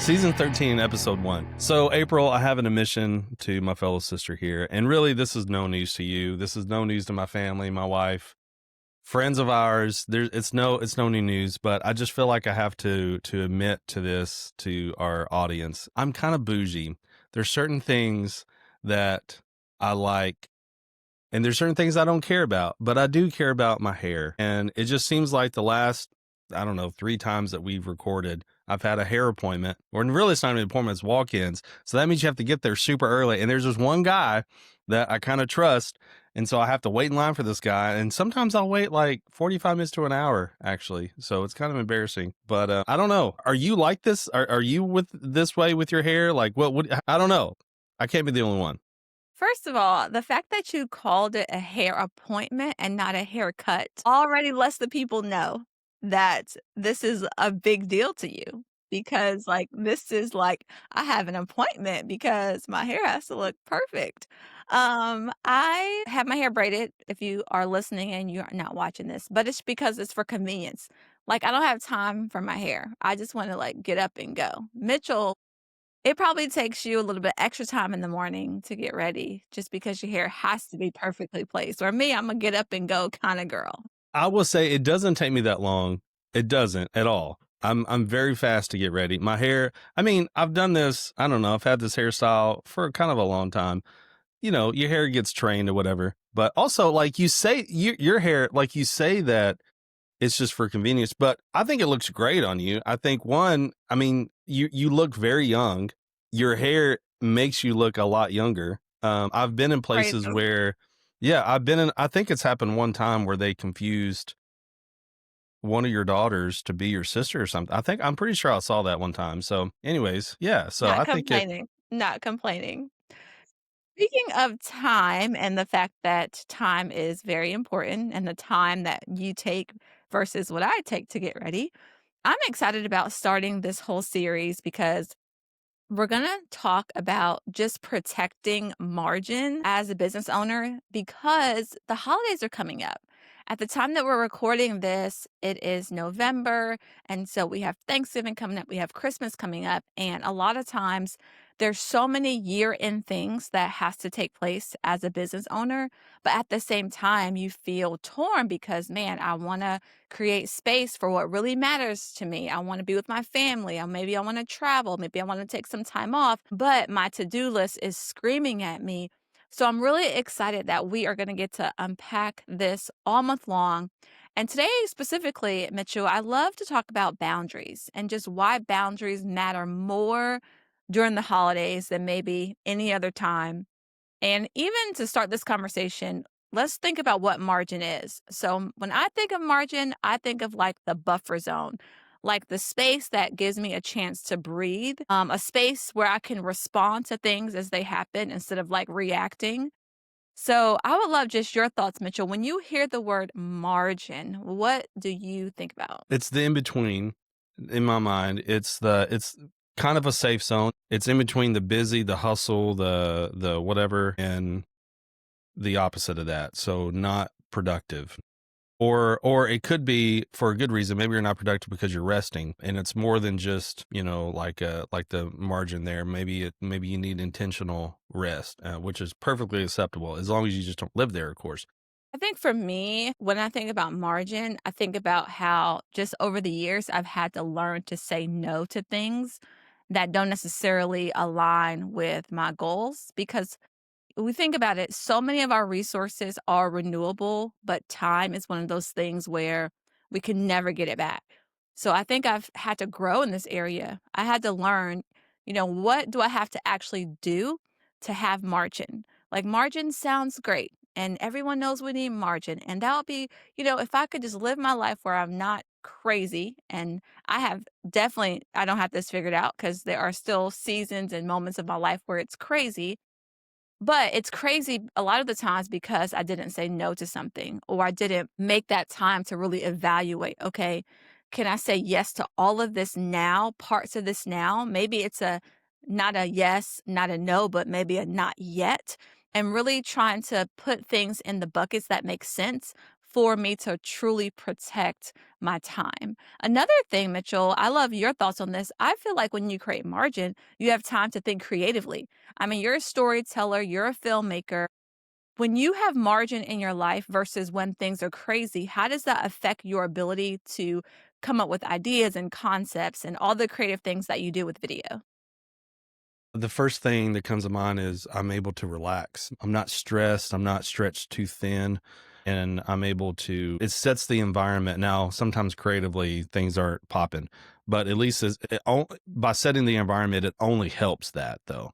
Season 13, episode 1. So, April, I have an admission to my fellow sister here. And really, this is no news to you. This is no news to my family, my wife, friends of ours. It's no new news, but I just feel like I have to admit to this to our audience. I'm kind of bougie. There's certain things that I like, and there's certain things I don't care about, but I do care about my hair. And it just seems like the last, I don't know, 3 times that we've recorded, I've had a hair appointment, or really it's not even an appointment, it's walk-ins. So that means you have to get there super early. And there's this one guy that I kind of trust. And so I have to wait in line for this guy. And sometimes I'll wait like 45 minutes to an hour, actually. So it's kind of embarrassing. But I don't know. Are you like this? Are you with this way with your hair? Like, I don't know. I can't be the only one. First of all, the fact that you called it a hair appointment and not a haircut already lets the people know that this is a big deal to you because, this is like, I have an appointment because my hair has to look perfect. I have my hair braided if you are listening and you're not watching this, but it's because it's for convenience. Like, I don't have time for my hair. I just want to get up and go. Mitchell, it probably takes you a little bit extra time in the morning to get ready just because your hair has to be perfectly placed. Or me, I'm a get up and go kind of girl. I will say it doesn't take me that long. It doesn't at all. I'm very fast to get ready. My hair, I mean, I've done this, I don't know, I've had this hairstyle for kind of a long time. You know, your hair gets trained or whatever. But also, like you say, your hair, like you say that it's just for convenience, but I think it looks great on you. I think I mean, you look very young. Your hair makes you look a lot younger. I've been in Right. places where, yeah, I think it's happened one time where they confused one of your daughters to be your sister or something. I'm pretty sure I saw that one time. So anyways, yeah, so Not I think it, complaining. Not complaining. Speaking of time and the fact that time is very important and the time that you take versus what I take to get ready, I'm excited about starting this whole series because we're going to talk about just protecting margin as a business owner because the holidays are coming up. At the time that we're recording this, it is November. And so we have Thanksgiving coming up, we have Christmas coming up. And a lot of times there's so many year-end things that has to take place as a business owner. But at the same time, you feel torn because, man, I want to create space for what really matters to me. I want to be with my family. Or maybe I want to travel. Maybe I want to take some time off. But my to-do list is screaming at me. So I'm really excited that we are going to get to unpack this all month long. And today, specifically, Mitchell, I love to talk about boundaries and just why boundaries matter more during the holidays than maybe any other time. And even to start this conversation, let's think about what margin is. So when I think of margin, I think of like the buffer zone, like the space that gives me a chance to breathe, a space where I can respond to things as they happen instead of reacting. So I would love just your thoughts, Mitchell. When you hear the word margin, what do you think about? it's the in between in my mind. It's kind of a safe zone. It's in between the busy, the hustle, the whatever, and the opposite of that. So not productive. Or it could be for a good reason. Maybe you're not productive because you're resting, and it's more than just, like the margin there. Maybe you need intentional rest, which is perfectly acceptable as long as you just don't live there, of course. I think for me, when I think about margin, I think about how just over the years, I've had to learn to say no to things that don't necessarily align with my goals because we think about it, so many of our resources are renewable, but time is one of those things where we can never get it back. So I think I've had to grow in this area. I had to learn, what do I have to actually do to have margin? Like margin sounds great. And everyone knows we need margin. And that would be, if I could just live my life where I'm not crazy and I don't have this figured out because there are still seasons and moments of my life where it's crazy, but it's crazy a lot of the times because I didn't say no to something or I didn't make that time to really evaluate, okay, can I say yes to all of this now, parts of this now? Maybe it's not a yes, not a no, but maybe a not yet. And really trying to put things in the buckets that make sense for me to truly protect my time. Another thing, Mitchell, I love your thoughts on this. I feel like when you create margin, you have time to think creatively. I mean, you're a storyteller, you're a filmmaker. When you have margin in your life versus when things are crazy, how does that affect your ability to come up with ideas and concepts and all the creative things that you do with video? The first thing that comes to mind is I'm able to relax. I'm not stressed. I'm not stretched too thin. And I'm able to, it sets the environment. Now, sometimes creatively things aren't popping, but at least by setting the environment, it only helps that though,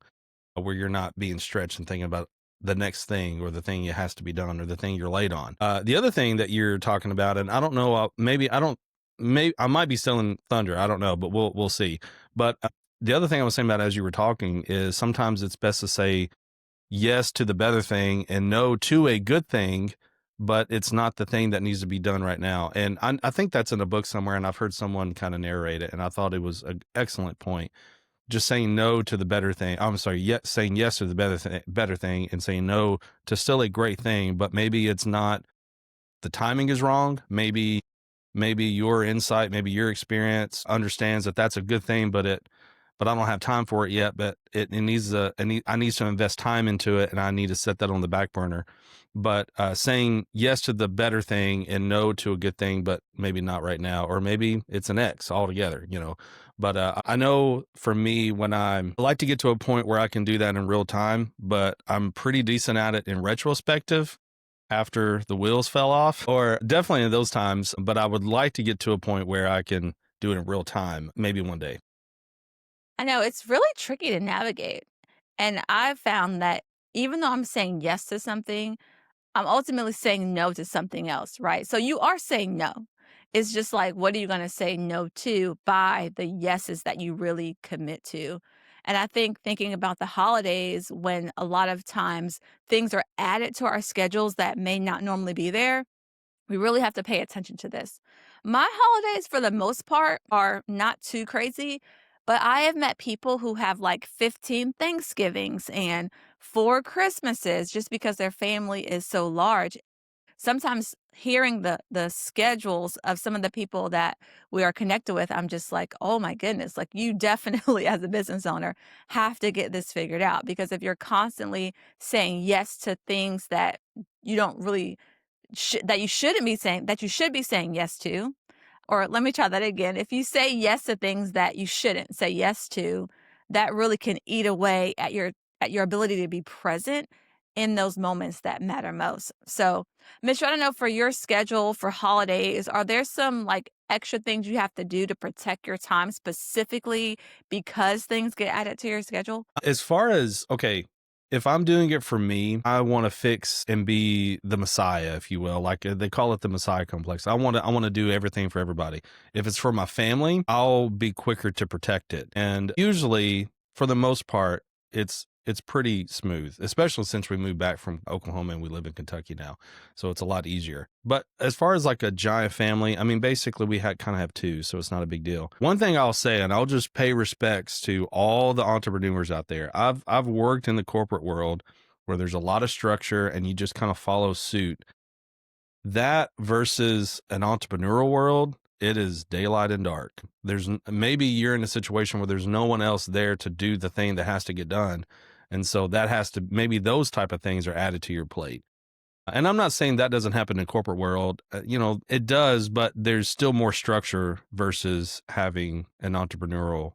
where you're not being stretched and thinking about the next thing or the thing that has to be done or the thing you're late on. The other thing that you're talking about, and I don't know, maybe I might be selling thunder. I don't know, but we'll see. But the other thing I was saying about as you were talking is sometimes it's best to say yes to the better thing and no to a good thing, but it's not the thing that needs to be done right now. And I think that's in a book somewhere, and I've heard someone kind of narrate it, and I thought it was an excellent point. Just saying no to the better thing. I'm sorry, saying yes to the better thing, and saying no to still a great thing, but maybe it's not the timing is wrong. Maybe your insight, maybe your experience understands that that's a good thing, but I don't have time for it yet. But it needs I need to invest time into it, and I need to set that on the back burner. But saying yes to the better thing and no to a good thing, but maybe not right now, or maybe it's an X altogether, you know. But I know for me, I like to get to a point where I can do that in real time, but I'm pretty decent at it in retrospective after the wheels fell off, or definitely in those times. But I would like to get to a point where I can do it in real time, maybe one day. I know it's really tricky to navigate. And I've found that even though I'm saying yes to something, I'm ultimately saying no to something else, right? So you are saying no. It's just like, what are you going to say no to by the yeses that you really commit to? And I think thinking about the holidays when a lot of times things are added to our schedules that may not normally be there, we really have to pay attention to this. My holidays, for the most part, are not too crazy, but I have met people who have like 15 Thanksgivings and 4 Christmases just because their family is so large. Sometimes hearing the schedules of some of the people that we are connected with, I'm just like, oh my goodness, like you definitely, as a business owner, have to get this figured out because if you're constantly saying yes to things that you don't really that you shouldn't be saying that you should be saying yes to, or let me try that again. If you say yes to things that you shouldn't say yes to, that really can eat away at your ability to be present in those moments that matter most. So, Mitch, I don't know for your schedule for holidays, are there some like extra things you have to do to protect your time specifically because things get added to your schedule? As far as, okay, if I'm doing it for me, I want to fix and be the messiah, if you will. Like they call it the messiah complex. I want to do everything for everybody. If it's for my family, I'll be quicker to protect it. And usually, for the most part, it's pretty smooth, especially since we moved back from Oklahoma and we live in Kentucky now. So it's a lot easier. But as far as like a giant family, I mean, basically we had kind of have two, so it's not a big deal. One thing I'll say, and I'll just pay respects to all the entrepreneurs out there. I've worked in the corporate world where there's a lot of structure and you just kind of follow suit. That versus an entrepreneurial world, it is daylight and dark. Maybe you're in a situation where there's no one else there to do the thing that has to get done. And so that has to, maybe those type of things are added to your plate. And I'm not saying that doesn't happen in corporate world. You know, it does, but there's still more structure versus having an entrepreneurial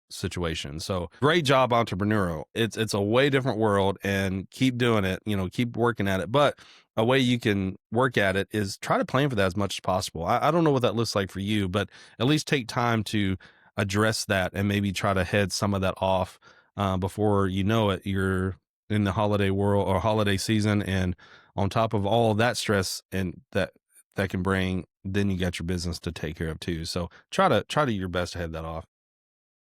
situation. So great job, entrepreneurial. It's a way different world, and keep doing it. You know, keep working at it. But a way you can work at it is try to plan for that as much as possible. I don't know what that looks like for you, but at least take time to address that and maybe try to head some of that off before you know it. You're in the holiday world or holiday season, and on top of all of that stress and that can bring, then you got your business to take care of too. So try to your best to head that off.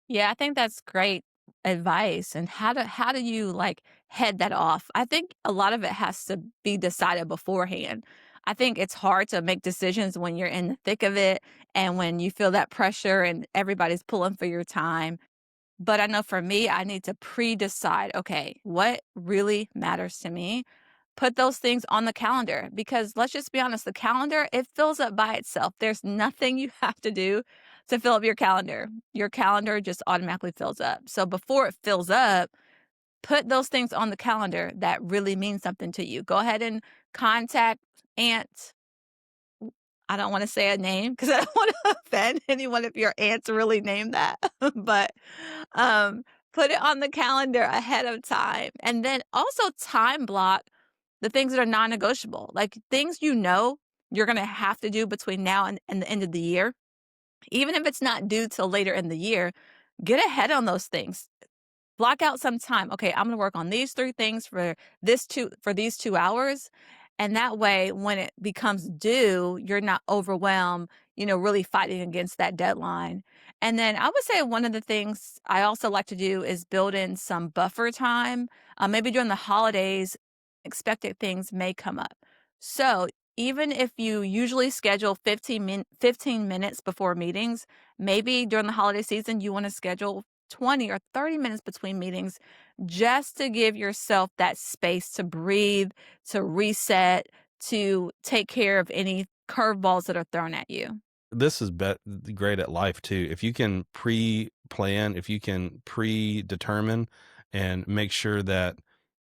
Yeah, I think that's great advice. And how do you like head that off? I think a lot of it has to be decided beforehand. I think it's hard to make decisions when you're in the thick of it and when you feel that pressure and everybody's pulling for your time. But I know for me, I need to pre decide, okay, what really matters to me? put those things on the calendar because let's just be honest, the calendar, it fills up by itself. There's nothing you have to do to fill up your calendar. Your calendar just automatically fills up. So before it fills up, put those things on the calendar that really mean something to you. Go ahead and contact Aunt. I don't want to say a name because I don't want to offend anyone if your aunt's really named that. But um, put it on the calendar ahead of time. And then also time block the things that are non negotiable, like things you're going to have to do between now and the end of the year. Even if it's not due till later in the year, get ahead on those things. Block out some time. Okay, I'm gonna work on these 3 things for these 2 hours, and that way, when it becomes due, you're not overwhelmed, really fighting against that deadline. And then I would say one of the things I also like to do is build in some buffer time. Maybe during the holidays, expected things may come up. So, even if you usually schedule 15 minutes before meetings, maybe during the holiday season, you wanna schedule 20 or 30 minutes between meetings just to give yourself that space to breathe, to reset, to take care of any curveballs that are thrown at you. This is great at life too. If you can pre-plan, if you can predetermine and make sure that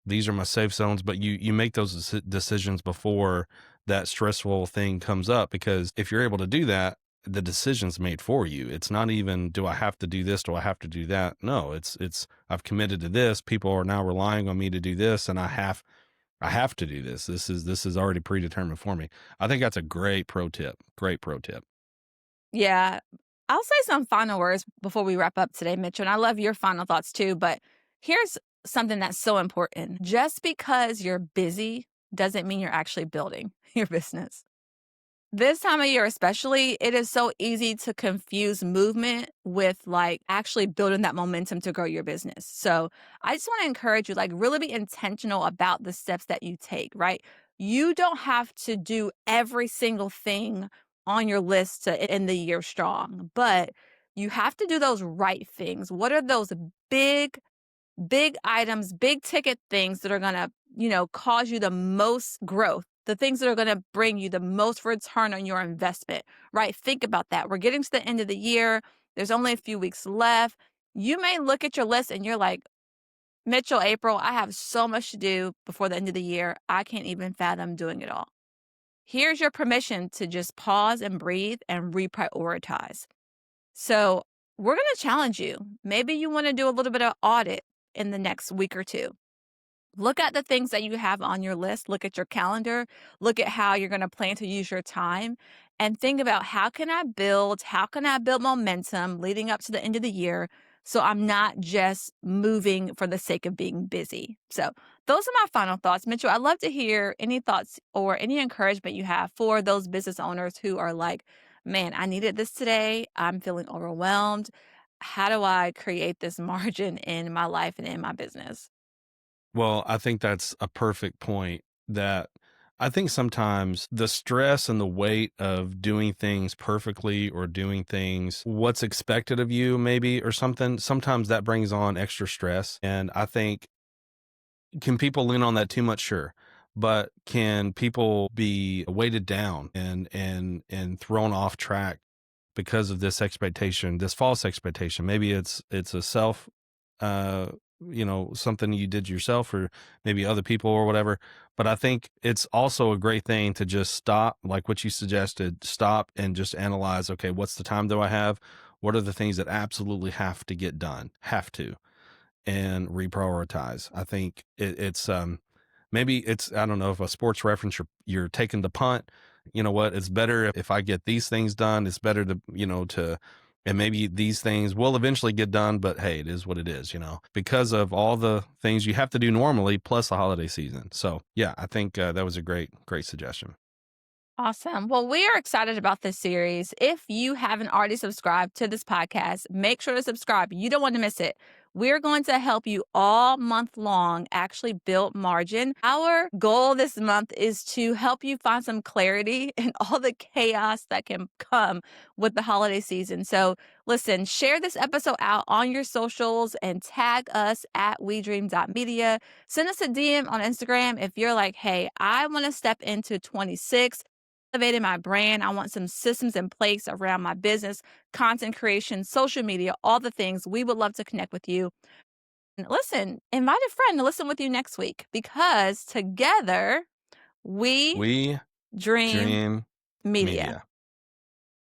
these are my safe zones, but you make those decisions before that stressful thing comes up, because if you're able to do that, the decision's made for you. It's not even, do I have to do this? Do I have to do that? No, it's I've committed to this. People are now relying on me to do this, and I have to do this. This is already predetermined for me. I think that's a great pro tip. Great pro tip. Yeah. I'll say some final words before we wrap up today, Mitchell. And I love your final thoughts too. But here's something that's so important. Just because you're busy doesn't mean you're actually building your business. This time of year especially, it is so easy to confuse movement with, like, actually building that momentum to grow your business. So, I just wanna encourage you, like, really be intentional about the steps that you take, right? You don't have to do every single thing on your list to end the year strong, but you have to do those right things. What are those big items, big ticket things that are gonna, cause you the most growth, the things that are gonna bring you the most return on your investment, right? Think about that. We're getting to the end of the year. There's only a few weeks left. You may look at your list and you're like, Mitchell, April, I have so much to do before the end of the year. I can't even fathom doing it all. Here's your permission to just pause and breathe and reprioritize. So, we're going to challenge you. Maybe you want to do a little bit of audit in the next week or two. Look at the things that you have on your list, look at your calendar, look at how you're going to plan to use your time, and think about how can I build momentum leading up to the end of the year so I'm not just moving for the sake of being busy. So, those are my final thoughts. Mitchell, I'd love to hear any thoughts or any encouragement you have for those business owners who are like, man, I needed this today. I'm feeling overwhelmed. How do I create this margin in my life and in my business? Well, I think that's a perfect point, that I think sometimes the stress and the weight of doing things perfectly or doing things what's expected of you maybe or something, sometimes that brings on extra stress. And I think, can people lean on that too much? Sure. But can people be weighted down and thrown off track because of this expectation, this false expectation? Maybe it's a self, uh, something you did yourself, or maybe other people or whatever. But I think it's also a great thing to just stop, like what you suggested, stop and just analyze, okay, what's the time do I have? What are the things that absolutely have to get done? Have to, and reprioritize. I think maybe it's, I don't know, if a sports reference, you're taking the punt. You know what? It's better if I get these things done. It's better to, and maybe these things will eventually get done, but hey, it is what it is, because of all the things you have to do normally, plus the holiday season. So yeah, I think that was a great suggestion. Awesome. Well, we are excited about this series. If you haven't already subscribed to this podcast, make sure to subscribe. You don't want to miss it. We're going to help you all month long actually build margin. Our goal this month is to help you find some clarity in all the chaos that can come with the holiday season. So, listen, share this episode out on your socials and tag us at WeDream.media. Send us a DM on Instagram if you're like, hey, I want to step into 26, elevating my brand. I want some systems in place around my business, content creation, social media, all the things. We would love to connect with you. And listen, invite a friend to listen with you next week because together we We dream dream media. media.